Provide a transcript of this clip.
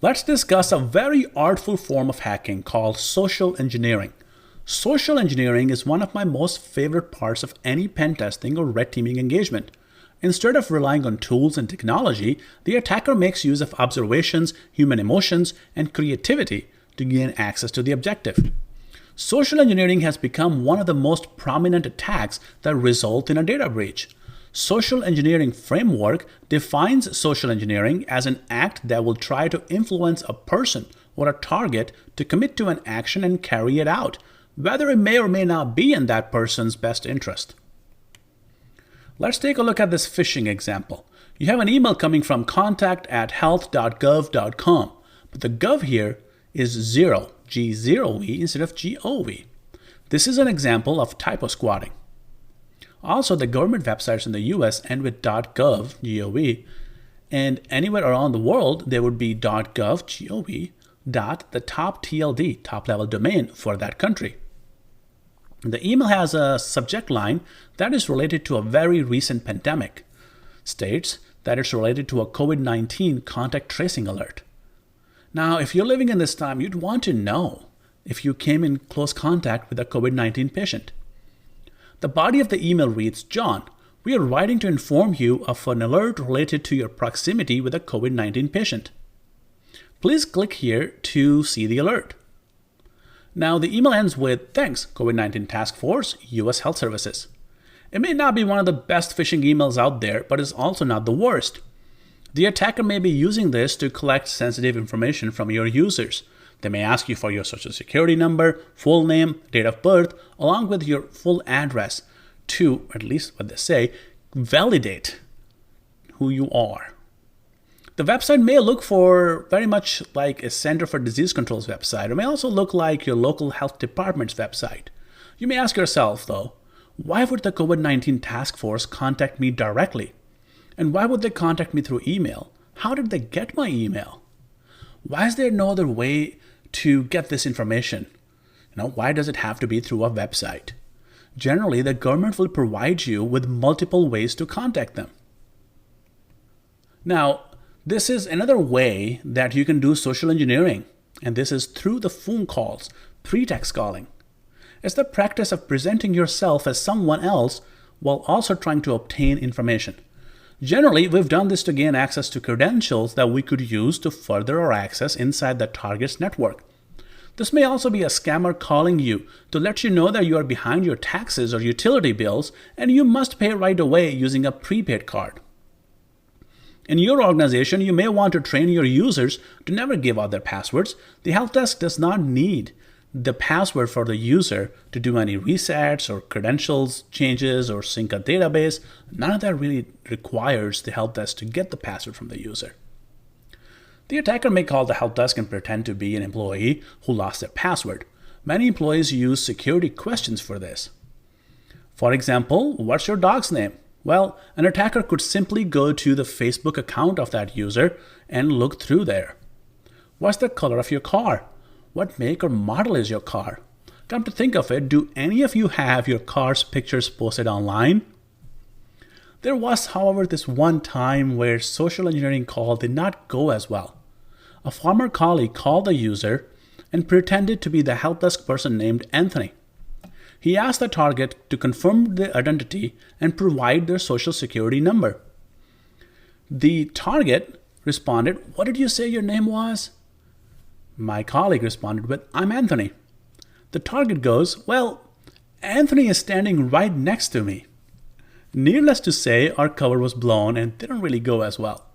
Let's discuss a very artful form of hacking called social engineering. Social engineering is one of my most favorite parts of any pen testing or red teaming engagement. Instead of relying on tools and technology, the attacker makes use of observations, human emotions, and creativity to gain access to the objective. Social engineering has become one of the most prominent attacks that result in a data breach. Social engineering framework defines social engineering as an act that will try to influence a person or a target to commit to an action and carry it out, whether it may or may not be in that person's best interest. Let's take a look at this phishing example. You have an email coming from contact@health.gov.com, but the gov here is 0, G0V instead of GOV. This is an example of typo squatting. Also, the government websites in the US end with .gov, G-O-V, and anywhere around the world, there would be .gov, G-O-V, the top TLD, top level domain for that country. The email has a subject line that is related to a very recent pandemic. States that it's related to a COVID-19 contact tracing alert. Now, if you're living in this time, you'd want to know if you came in close contact with a COVID-19 patient. The body of the email reads, John, we are writing to inform you of an alert related to your proximity with a COVID-19 patient. Please click here to see the alert. Now, the email ends with, thanks, COVID-19 Task Force, US Health Services. It may not be one of the best phishing emails out there, but it's also not the worst. The attacker may be using this to collect sensitive information from your users. They may ask you for your social security number, full name, date of birth, along with your full address to, at least what they say, validate who you are. The website may look for very much like a Center for Disease Control's website. It may also look like your local health department's website. You may ask yourself, though, why would the COVID-19 task force contact me directly? And why would they contact me through email? How did they get my email? Why is there no other way to get this information? Why does it have to be through a website? Generally, the government will provide you with multiple ways to contact them. Now, this is another way that you can do social engineering, and this is through the phone calls, pretext calling. It's the practice of presenting yourself as someone else while also trying to obtain information. Generally, we've done this to gain access to credentials that we could use to further our access inside the target's network. This may also be a scammer calling you to let you know that you are behind your taxes or utility bills and you must pay right away using a prepaid card. In your organization, you may want to train your users to never give out their passwords. The help desk does not need the password for the user to do any resets or credentials changes or sync a database. None of that really requires the help desk to get the password from the user. The attacker may call the help desk and pretend to be an employee who lost their password. Many employees use security questions for this. For example, what's your dog's name? Well, an attacker could simply go to the Facebook account of that user and look through there. What's the color of your car? What make or model is your car? Come to think of it, do any of you have your car's pictures posted online? There was, however, this one time where social engineering call did not go as well. A former colleague called the user and pretended to be the help desk person named Anthony. He asked the target to confirm their identity and provide their social security number. The target responded, what did you say your name was? My colleague responded with, I'm Anthony. The target goes, well, Anthony is standing right next to me. Needless to say, our cover was blown and didn't really go as well.